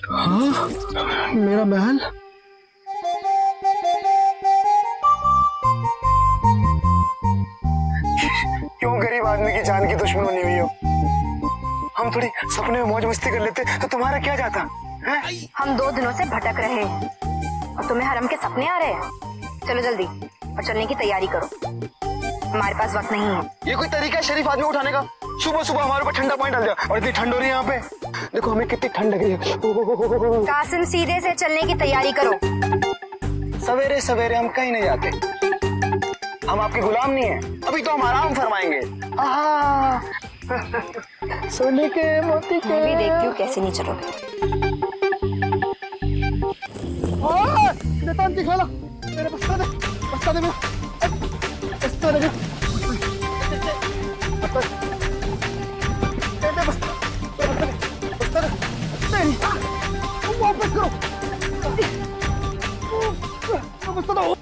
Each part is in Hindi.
हाँ, मेरा महल। क्यों गरीब आदमी की जान की दुश्मन बनी हुई हो? हम थोड़ी सपने में मौज मस्ती कर लेते तो तुम्हारा क्या जाता है? हम 2 दिनों से भटक रहे हैं और तुम्हें हरम के सपने आ रहे हैं। चलो जल्दी और चलने की तैयारी करो, हमारे पास वक्त नहीं है। ये कोई तरीका है शरीफ आदमी उठाने का? सुबह सुबह हमारे ऊपर ठंडा पानी डाल दिया और इतनी ठंड हो रही है यहाँ पे। देखो हमें कितनी ठंड लग रही है। कासिम सीधे से चलने की तैयारी करो। सवेरे सवेरे हम कहीं नहीं जाते, हम आपके गुलाम नहीं है। अभी तो हम आराम फरमाएंगे। सोने के मोती के। मैं भी देखती हूँ कैसे नहीं चलोगे। दिखा लो मेरे बस्ता दे, बस्ता दे, बस्ता दे, वापस करो, बस्ता दो।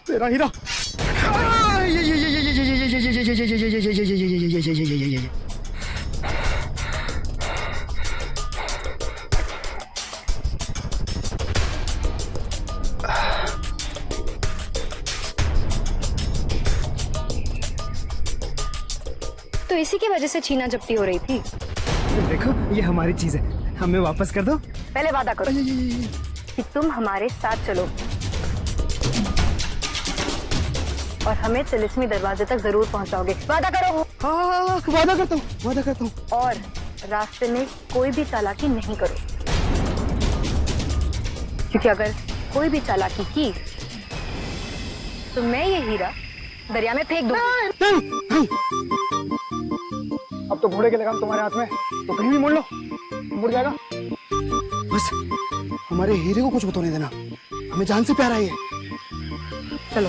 तेरा हीरा। तो इसी की वजह से छीना झपटी हो रही थी। देखो ये हमारी चीज है, हमें वापस कर दो। पहले वादा करो कि तुम हमारे साथ चलो और हमें तिलिस्मी दरवाजे तक जरूर पहुंचाओगे। वादा करो। हाँ, वादा करता हूँ, वादा करता हूँ। और रास्ते में कोई भी चालाकी नहीं करो, क्योंकि अगर कोई भी चालाकी की तो मैं ये हीरा दरिया में फेंक दूंगी। अब तो घोड़े के लगाम तुम्हारे हाथ में, तो कहीं भी मुड़ लो, मुड़ जाएगा। बस हमारे हीरे को कुछ मत होने देना, हमें जान से प्यारा है ये। चलो।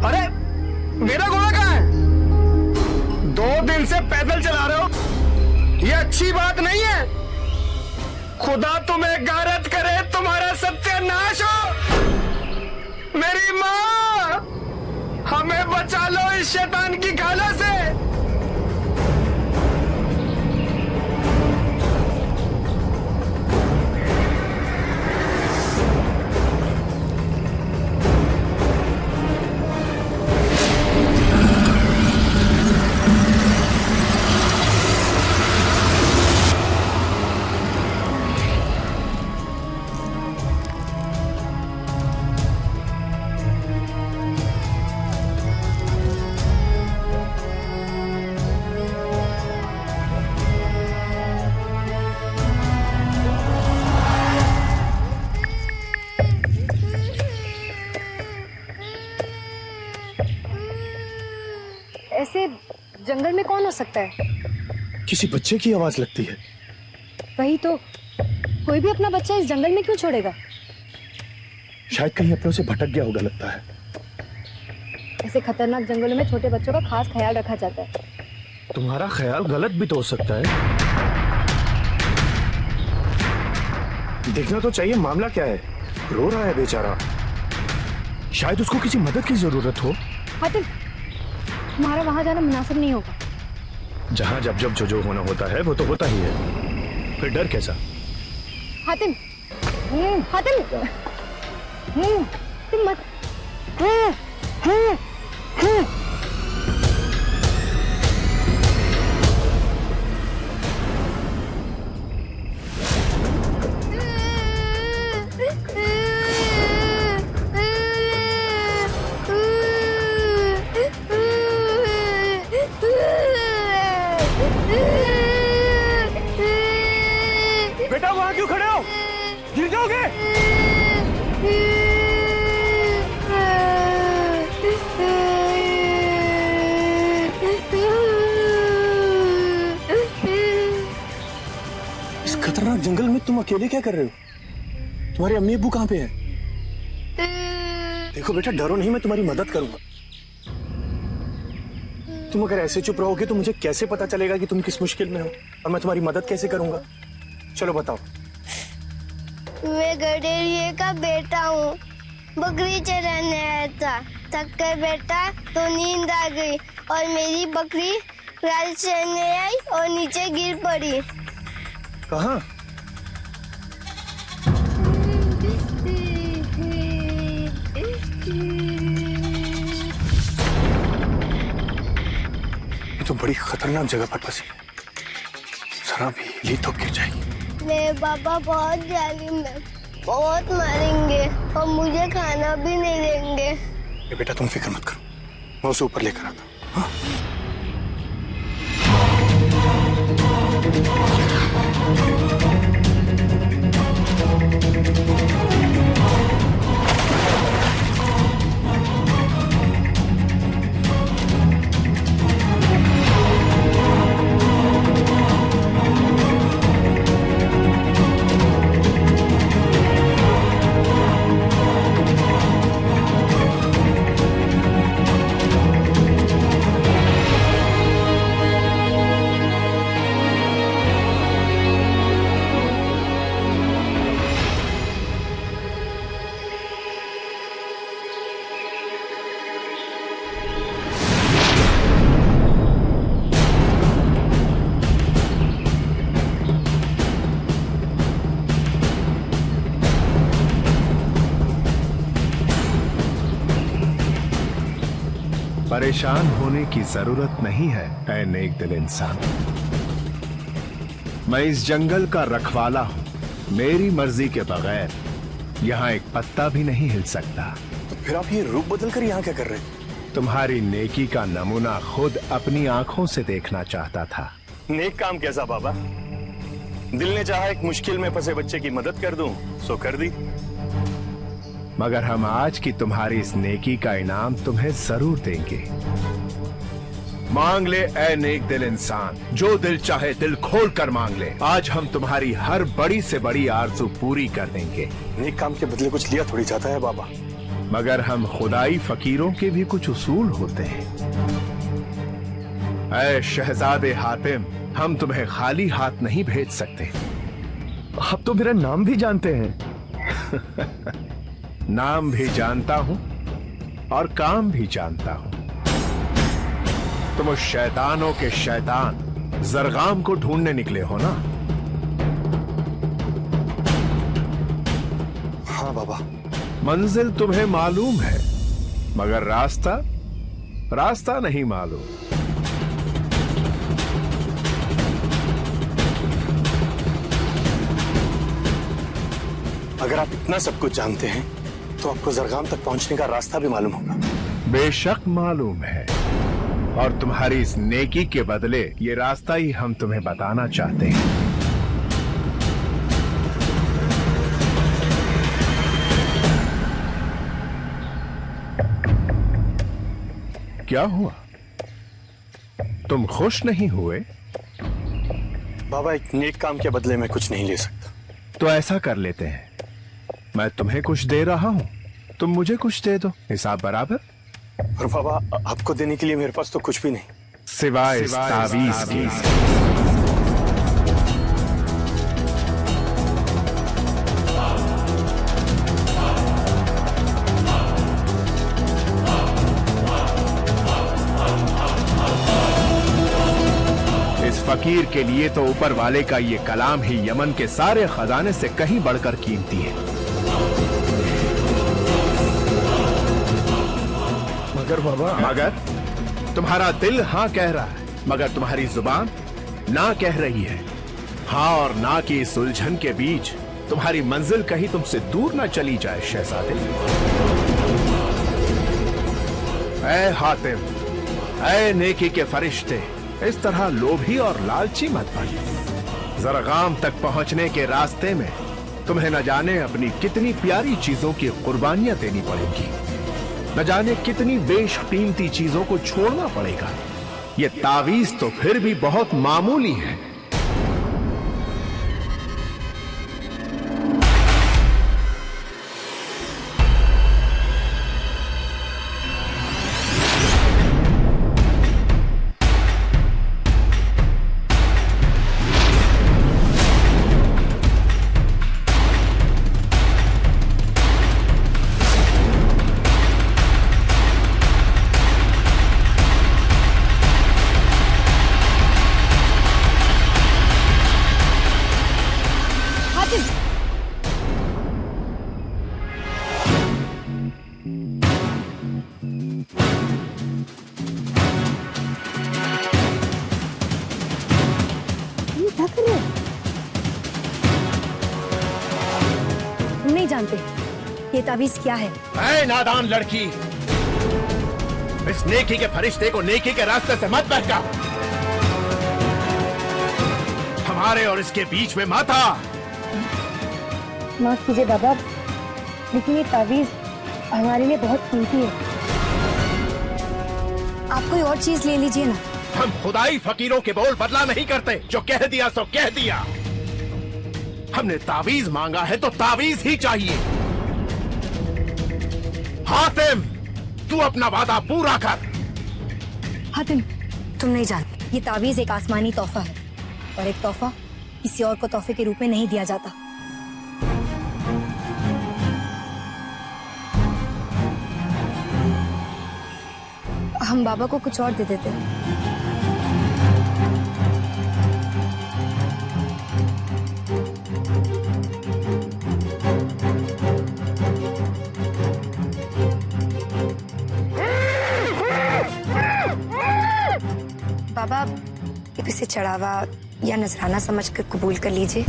अरे मेरा घोड़ा कहाँ है? 2 दिन से पैदल चला रहे हो, ये अच्छी बात नहीं है। खुदा तुम्हें गारत करे, तुम्हारा सत्यानाश हो। मेरी माँ, हमें बचा लो इस शैतान की गालों से। ऐसे जंगल में कौन हो सकता है? किसी बच्चे की आवाज लगती है। वही तो, कोई भी अपना बच्चा इस जंगल में क्यों छोड़ेगा? शायद कहीं अपनों से भटक गया होगा लगता है। ऐसे खतरनाक जंगलों में छोटे बच्चों का खास ख्याल रखा जाता है। तुम्हारा ख्याल गलत भी तो हो सकता है। देखना तो चाहिए मामला क्या है। रो रहा है बेचारा, शायद उसको किसी मदद की जरूरत हो। हातिम, तुम्हारा वहां जाना मुनासिब नहीं होगा। जहां जब जब जो होना होता है वो तो होता ही है, फिर डर कैसा? हातिम, हातिम, तुम मत। बेटा वहां क्यों खड़े हो? गिर जाओगे। इस खतरनाक जंगल में तुम अकेले क्या कर रहे हो? तुम्हारे अम्मी अब्बू कहाँ पे हैं? देखो बेटा, डरो नहीं, मैं तुम्हारी मदद करूंगा। तुम अगर ऐसे चुप रहोगे तो मुझे कैसे पता चलेगा कि तुम किस मुश्किल में हो, और मैं तुम्हारी मदद कैसे करूंगा? चलो बताओ। मैं गडेरिए का बेटा हूँ, बकरी चराने आया था, थक कर बैठा तो नींद आ गई और मेरी बकरी रात चरने आई और नीचे गिर पड़ी। कहाँ? ये तो बड़ी खतरनाक जगह पर फंसी है, जरा भी हिली तो गिर जाएगी। मेरे पापा बहुत जालिम है, बहुत मारेंगे और मुझे खाना भी नहीं देंगे। ये बेटा तुम फिक्र मत करो, मैं उसे ऊपर लेकर आता हूँ। हाँ? परेशान होने की जरूरत नहीं है ऐ नेक दिल इंसान। मैं इस जंगल का रखवाला हूं, मेरी मर्जी के बगैर यहाँ एक पत्ता भी नहीं हिल सकता। तो फिर आप ये रूप बदल कर यहाँ क्या कर रहे हैं? तुम्हारी नेकी का नमूना खुद अपनी आंखों से देखना चाहता था। नेक काम कैसा बाबा? दिल ने चाहा एक मुश्किल में फंसे बच्चे की मदद कर दूं, सो कर दी। मगर हम आज की तुम्हारी इस नेकी का इनाम तुम्हें जरूर देंगे। मांग ले ऐ नेक दिल इंसान, जो दिल चाहे दिल खोल कर मांग ले। आज हम तुम्हारी हर बड़ी से बड़ी आरज़ू पूरी कर देंगे। नेक काम के बदले कुछ लिया थोड़ी जाता है बाबा। मगर हम खुदाई फकीरों के भी कुछ उसूल होते हैं। ऐ शहजादे हातिम, हम तुम्हें खाली हाथ नहीं भेज सकते। आप तो मेरा नाम भी जानते हैं। नाम भी जानता हूं और काम भी जानता हूं। तुम उस शैतानों के शैतान जरगाम को ढूंढने निकले हो ना? हाँ बाबा। मंजिल तुम्हें मालूम है, मगर रास्ता नहीं मालूम। अगर आप इतना सब कुछ जानते हैं तो आपको जरगाम तक पहुंचने का रास्ता भी मालूम होगा। बेशक मालूम है, और तुम्हारी इस नेकी के बदले ये रास्ता ही हम तुम्हें बताना चाहते हैं। क्या हुआ? तुम खुश नहीं हुए? बाबा, एक नेक काम के बदले में कुछ नहीं ले सकता। तो ऐसा कर लेते हैं, मैं तुम्हें कुछ दे रहा हूं, तुम मुझे कुछ दे दो, हिसाब बराबर। और बाबा, आपको देने के लिए मेरे पास तो कुछ भी नहीं, सिवाय इस तावीज की। इस फकीर के लिए तो ऊपर वाले का ये कलाम ही यमन के सारे खजाने से कहीं बढ़कर कीमती है। मगर बाबा, मगर तुम्हारा दिल हाँ कह रहा है, मगर तुम्हारी जुबान ना कह रही है। हाँ और ना की इस उलझन के बीच तुम्हारी मंजिल कहीं तुमसे दूर ना चली जाए शहजादे। ऐ हातिम, ऐ नेकी के फरिश्ते, इस तरह लोभी और लालची मत बन। जरगाम तक पहुंचने के रास्ते में तुम्हें न जाने अपनी कितनी प्यारी चीजों की कुर्बानियां देनी पड़ेंगी, न जाने कितनी बेशकीमती चीजों को छोड़ना पड़ेगा। ये तावीज तो फिर भी बहुत मामूली है। क्या कर रहे हो? तुम नहीं जानते ये तावीज क्या है? ऐ नादान लड़की, इस नेकी के फरिश्ते को नेकी के रास्ते से मत बहका। हमारे और इसके बीच में माता। माफ कीजिए बाबा, लेकिन ये तावीज हमारे लिए बहुत कीमती है। आप कोई और चीज ले लीजिए ना। हम खुदाई फकीरों के बोल बदला नहीं करते। जो कह दिया सो कह दिया। हमने तावीज मांगा है तो तावीज ही चाहिए। हातिम, तू अपना वादा पूरा कर। हातिम, तुम नहीं जानते, ये तावीज एक आसमानी तोहफा है और एक तोहफा किसी और को तोहफे के रूप में नहीं दिया जाता। हम बाबा को कुछ और दे देते हैं। बाबा, इसे चढ़ावा या नजराना समझकर कबूल कर लीजिए।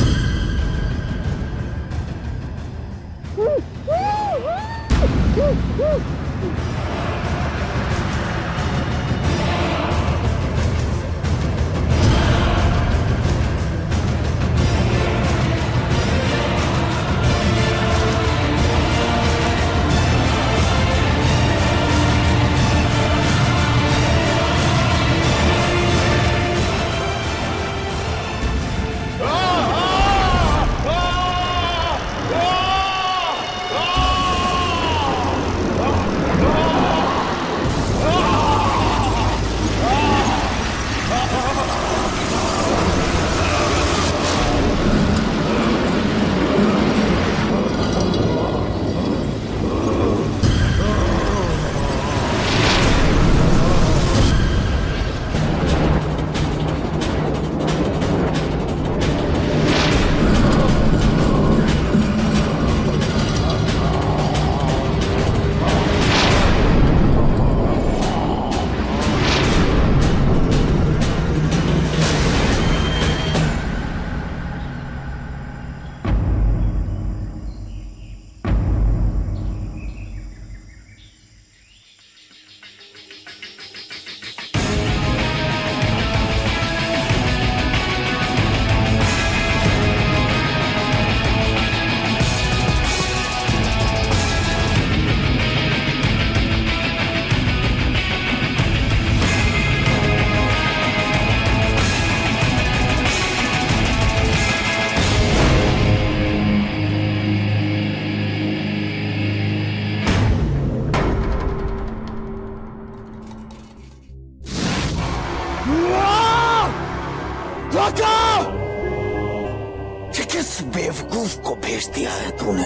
किस बेवकूफ को भेज दिया है तूने?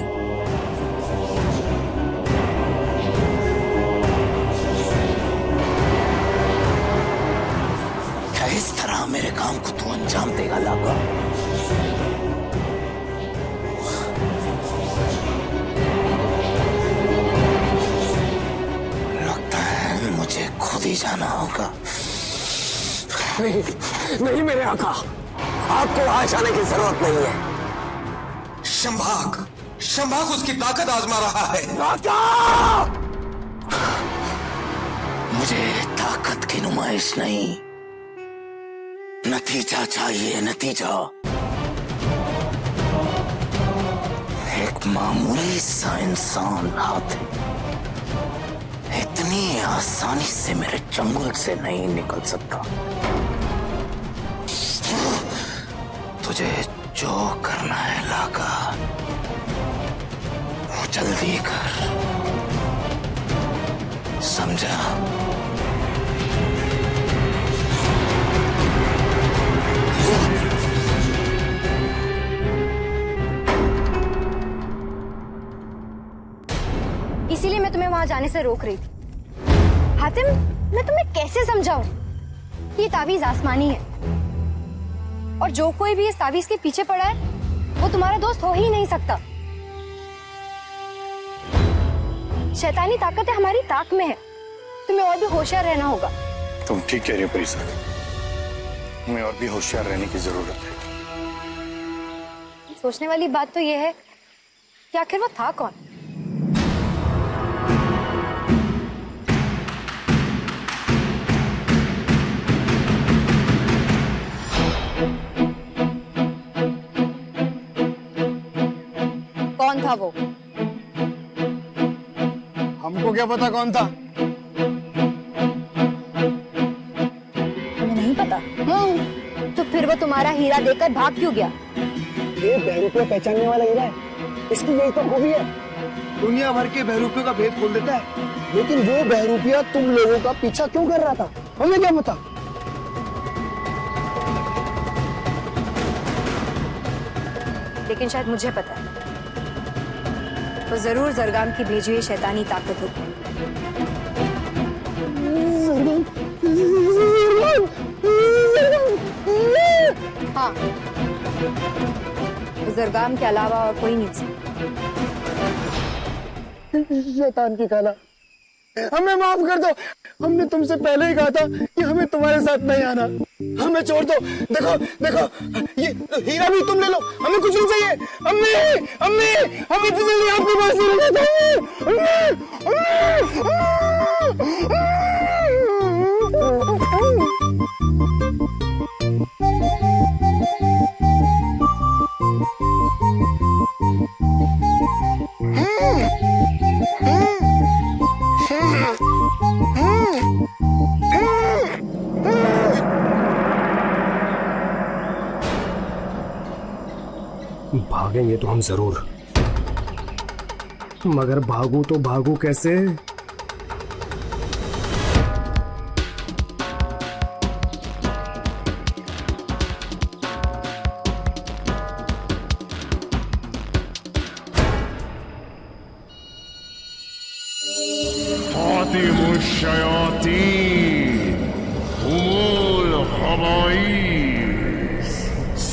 क्या इस तरह मेरे काम को तू अंजाम देगा लागा? लगता है मुझे खुद ही जाना होगा। नहीं, नहीं मेरे आका, आपको वहां जाने की जरूरत नहीं है। शंभाग उसकी ताकत आजमा रहा है। मुझे ताकत की नुमाइश नहीं, नतीजा चाहिए, नतीजा। एक मामूली सा इंसान हाथ इतनी आसानी से मेरे चंगुल से नहीं निकल सकता। तुझे जो करना है लागा, वो जल्दी कर, समझा? इसीलिए मैं तुम्हें वहां जाने से रोक रही थी। हातिम, मैं तुम्हें कैसे समझाऊं? ये तावीज आसमानी है और जो कोई भी इस तावीज के पीछे पड़ा है वो तुम्हारा दोस्त हो ही नहीं सकता। शैतानी ताकतें हमारी ताक में है। तुम्हें और भी होशियार रहना होगा। तुम ठीक कह रही हो परिसा, हमें और भी होशियार रहने की जरूरत है। सोचने वाली बात तो यह है कि आखिर वो था कौन। कौन था वो? हमको क्या पता कौन था? तुम्हें नहीं पता? तो फिर वो तुम्हारा हीरा देकर भाग क्यों गया? ये बहरूपिया पहचानने वाला हीरा है, इसकी यही तो खूबी है, दुनिया भर के बहरूपियों का भेद खोल देता है। लेकिन वो बहरूपिया तुम लोगों का पीछा क्यों कर रहा था, हमें क्या पता? लेकिन शायद मुझे पता है, वो जरूर जरगाम की भेजी हुई शैतानी ताकत होती है। हाँ, जरगाम के अलावा और कोई नहीं सकता। शैतान की खाला, हमें माफ कर दो। हमने तुमसे पहले ही कहा था कि हमें तुम्हारे साथ नहीं आना। हमें छोड़ दो। देखो देखो, ये हीरा भी तुम ले लो, हमें कुछ नहीं चाहिए। अम्मी अम्मी, हमें तो जल्दी आपके पास ही रहना चाहिए। भागेंगे तो हम जरूर, मगर भागू तो भागू कैसे?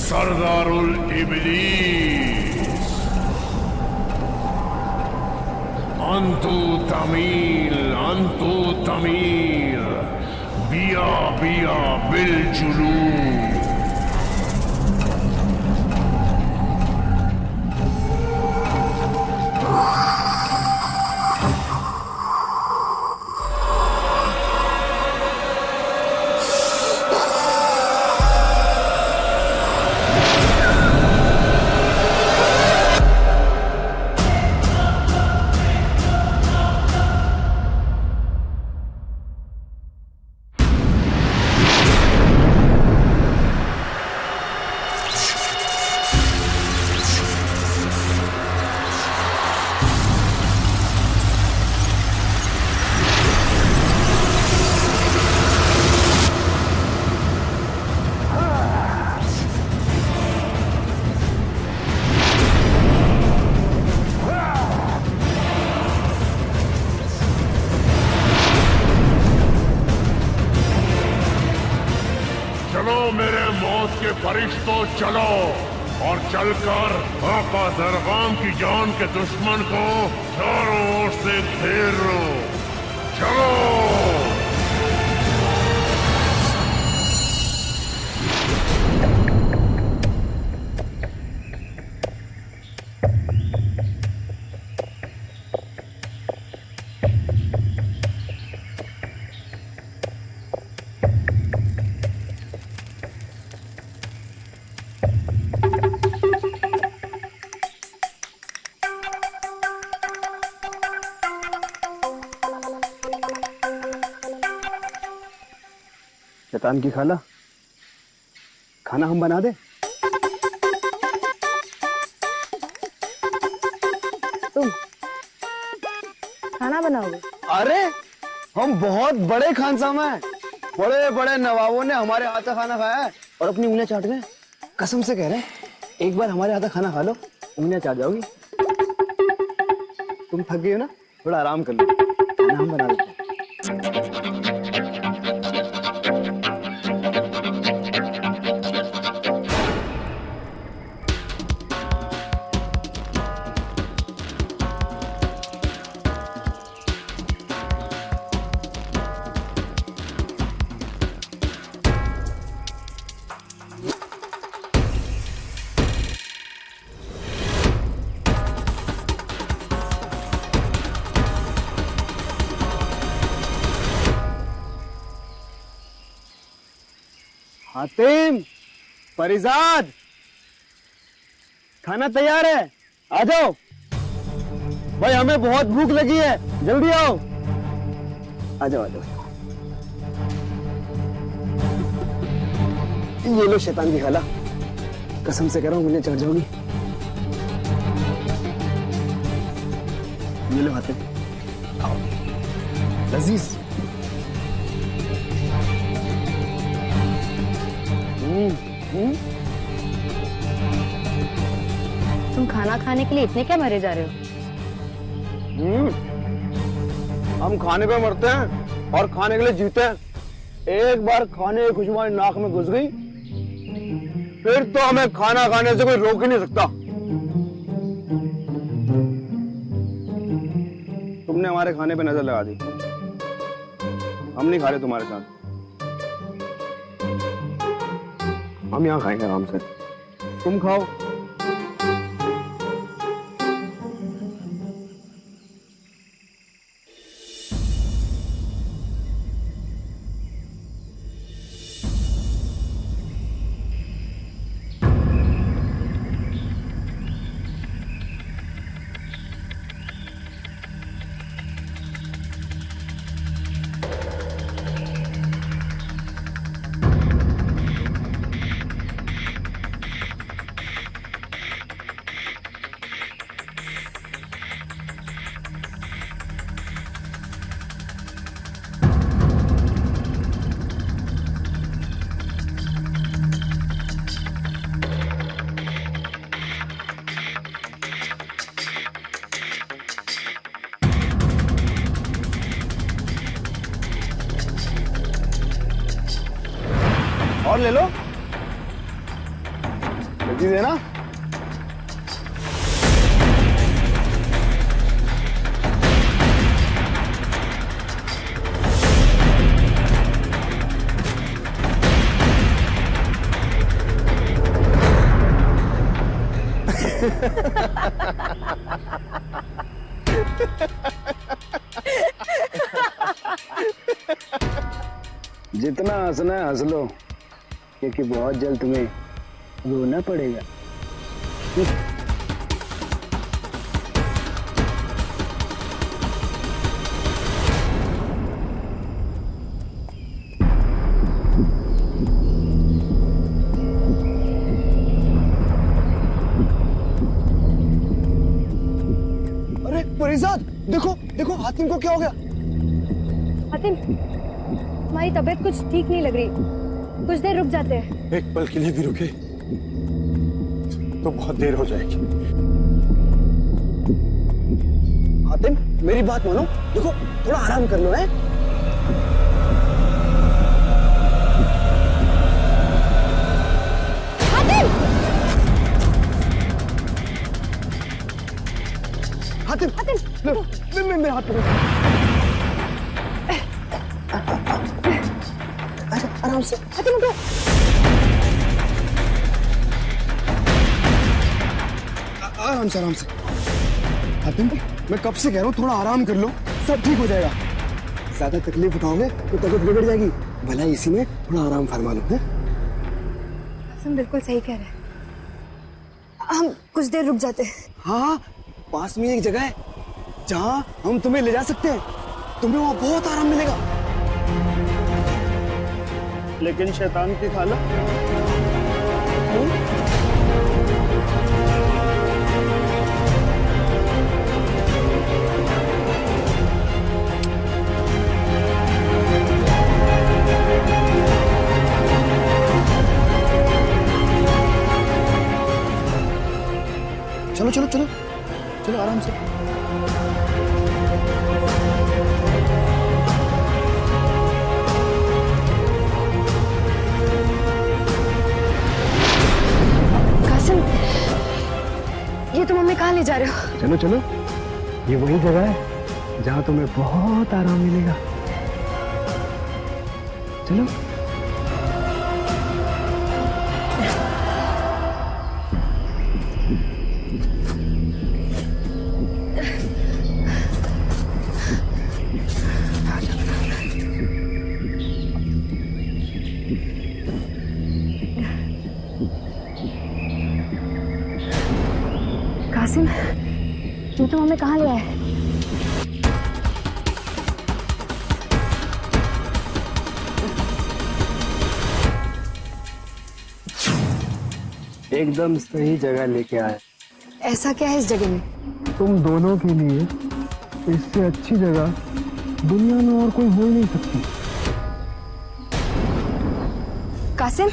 सरदारुल इब्लीस, अंतु तमील, बिया बिया बिल जुलू। फरिश्तों चलो और चलकर आका जरगाम की जान के दुश्मन को चारों ओर से घेर लो। चलो। शैतान की खाला, खाना हम बना दे? तुम खाना बनाओगे? अरे हम बहुत बड़े खानसामा हैं, बड़े बड़े नवाबों ने हमारे हाथ का खाना खाया है और अपनी उंगलियां चाट गए। कसम से कह रहे हैं, एक बार हमारे हाथ का खाना खा लो, उंगलियां चाट जाओगी। तुम थक गई हो ना, थोड़ा आराम कर लो, खाना हम बना देते हैं। हातिम, परिजाद, खाना तैयार है, आ जाओ। भाई हमें बहुत भूख लगी है, जल्दी आओ। आ जाओ आ जाओ। ये लो शैतान की खाला, कसम से कह रहा हूं मुझे चढ़ जाओगी। ये लो हातिम, आओ लजीज। तुम खाना खाने के लिए इतने क्या मरे जा रहे हो? हम खाने पे मरते हैं और खाने के लिए जीते हैं। एक बार खाने की खुशबू हमारी नाक में घुस गई, फिर तो हमें खाना खाने से कोई रोक ही नहीं सकता। तुमने हमारे खाने पे नजर लगा दी, हम नहीं खा रहे तुम्हारे साथ। हम यहाँ खाएंगे आराम से, तुम खाओ। और ले लो, जल्दी देना। जितना हंसना है हंस लो, क्योंकि बहुत जल्द तुम्हें रोना पड़ेगा। अरे परिजाद, देखो देखो हातिम को क्या हो गया? हातिम, हमारी तबीयत कुछ ठीक नहीं लग रही, कुछ देर रुक जाते हैं। एक पल के लिए भी रुके तो बहुत देर हो जाएगी। हातिम मेरी बात मानो, देखो थोड़ा आराम कर लो। है हातिम, हातिम हातिम मेरे हाथ पकड़ो। अच्छा आराम से। हातिम उठो। आराम से आराम से। हातिम मैं कब से कह रहा हूँ थोड़ा आराम कर लो, सब ठीक हो जाएगा। ज्यादा तकलीफ उठाओगे तो तबीयत बिगड़ जाएगी, भला इसी में थोड़ा आराम फरमा लो। है कासिम बिल्कुल सही कह रहे हैं, हम कुछ देर रुक जाते हैं। हाँ पास में एक जगह है जहाँ हम तुम्हें ले जा सकते हैं, तुम्हें वहाँ बहुत आराम मिलेगा। लेकिन शैतान की खाला चलो चलो चलो चलो आराम से। कासिम, ये तुम हमें कहाँ ले जा रहे हो? चलो चलो, ये वही जगह है जहाँ तुम्हें बहुत आराम मिलेगा। चलो कासिम, ये तो हमें कहाँ ले आए? एकदम सही जगह लेके आए। ऐसा क्या है इस जगह में? तुम दोनों के लिए इससे अच्छी जगह दुनिया में और कोई हो ही नहीं सकती। कासिम,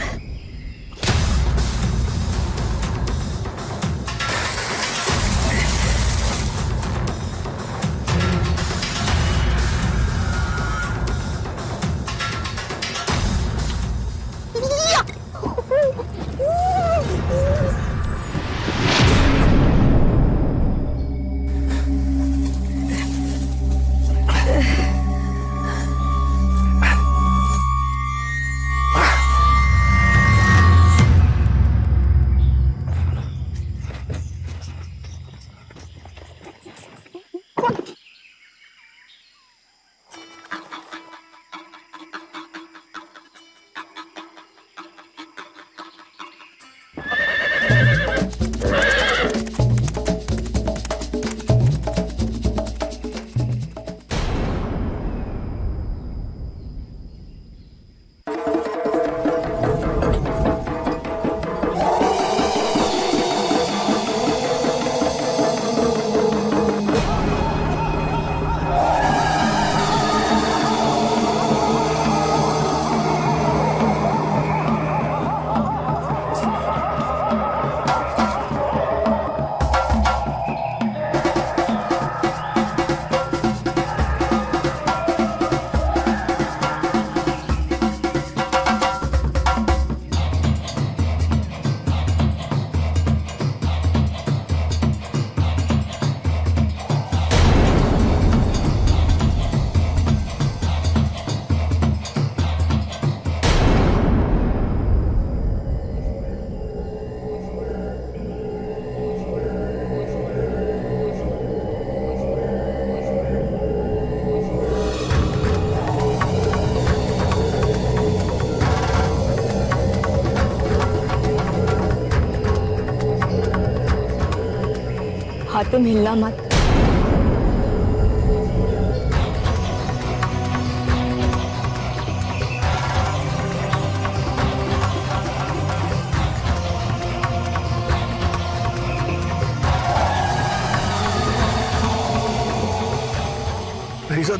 हातिम हिलना मत।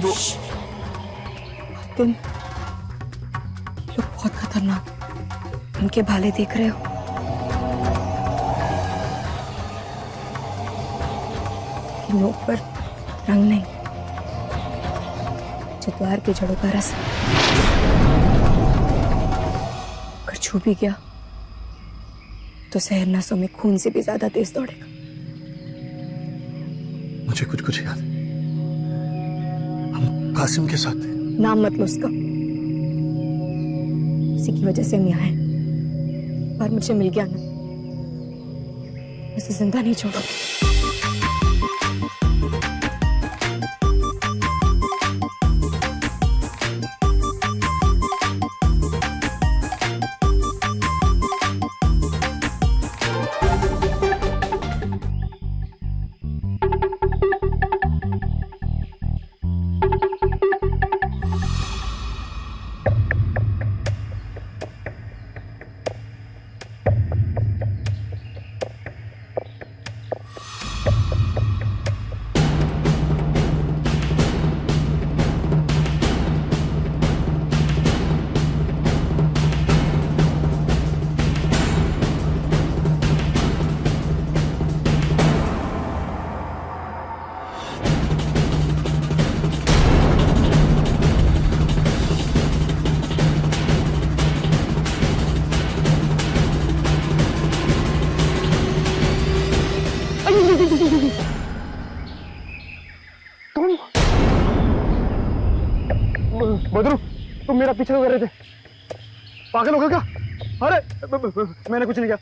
दो हातिम, लोग बहुत खतरनाक, इनके भाले देख रहे हो? नोक पर रंग नहीं, चतवार की जड़ों का रस। अगर छू भी गया तो शहर नसों में खून से भी ज्यादा तेज दौड़ेगा। मुझे कुछ कुछ याद है, हम कासिम के साथ थे। नाम मत लो उसका, उसी की वजह से हम यहाँ हैं। पर मुझे मिल गया ना, उसे जिंदा नहीं छोड़ा। बदरू, तुम मेरा पीछे क्यों कर रहे थे? पागल हो गए क्या? अरे मैंने कुछ नहीं किया।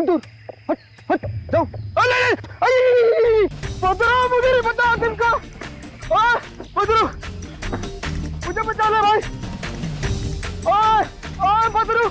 दूर हट हट जाओ। बदरू, मुझे नहीं पता हातिम का। बदरू, मुझे बचा ले भाई। बदरू,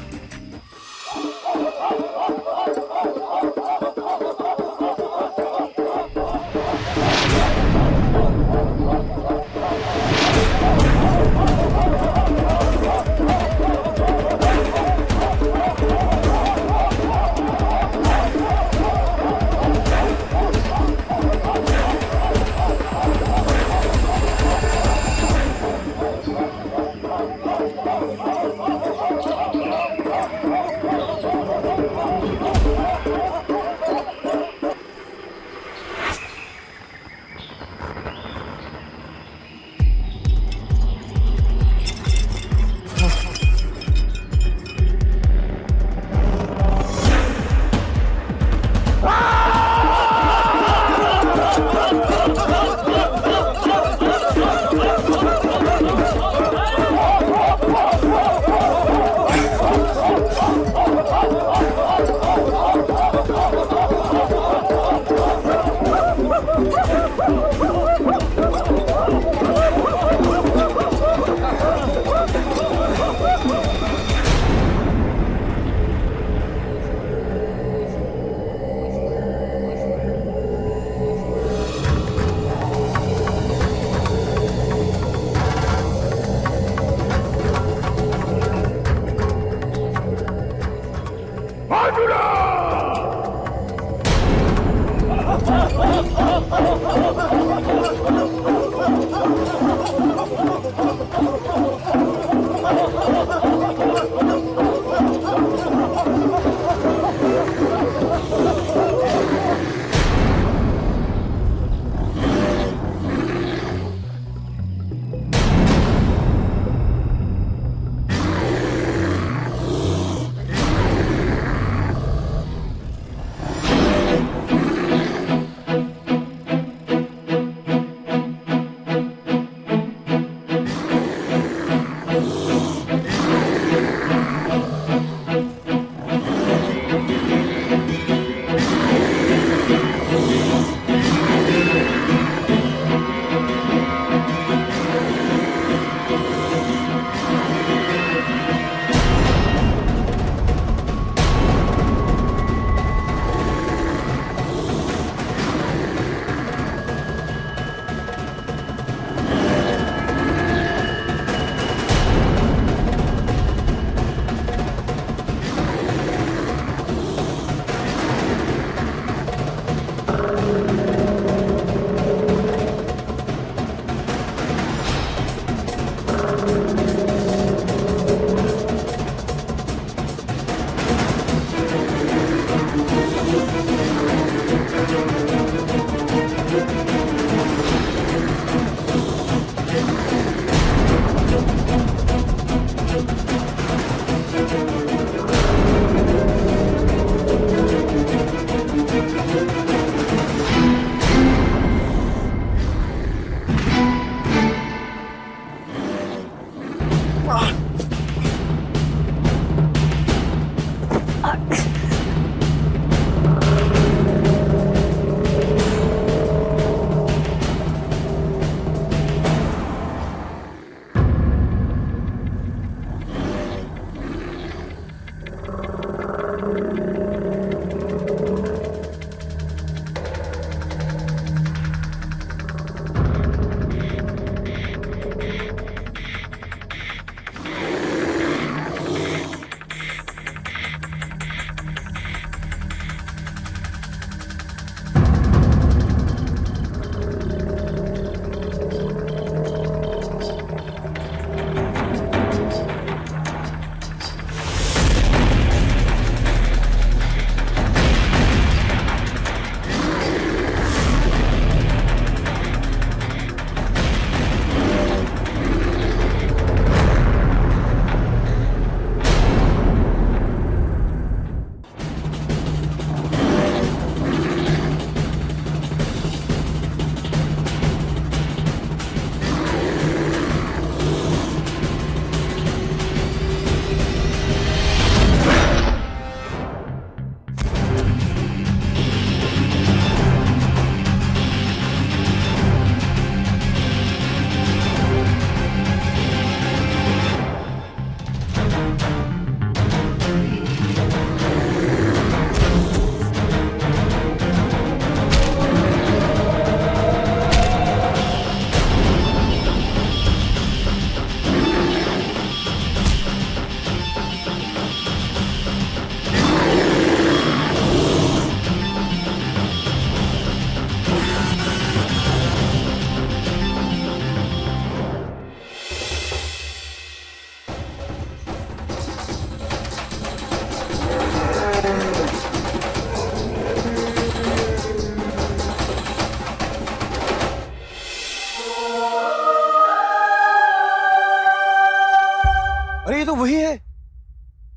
अरे ये तो वही है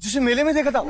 जिसे मेले में देखा था।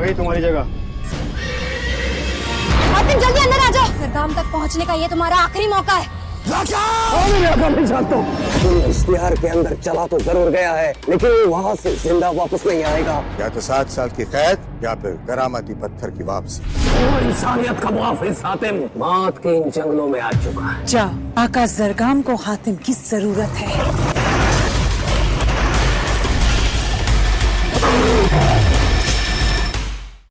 गई तुम्हारी जगह। हातिम जल्दी अंदर आ जाओ। सरगाम तक पहुंचने का ये तुम्हारा आखिरी मौका है। इश्तिहार के अंदर चला तो जरूर गया है, लेकिन वो वहाँ से जिंदा वापस नहीं आएगा। या तो 7 साल की कैद या फिर करामती पत्थर की वापसी। वो इंसानियत का मुहाफिज हातिम मौत के इन जंगलों में आ चुका है। जाओ, आका जरगाम को हातिम की जरूरत है।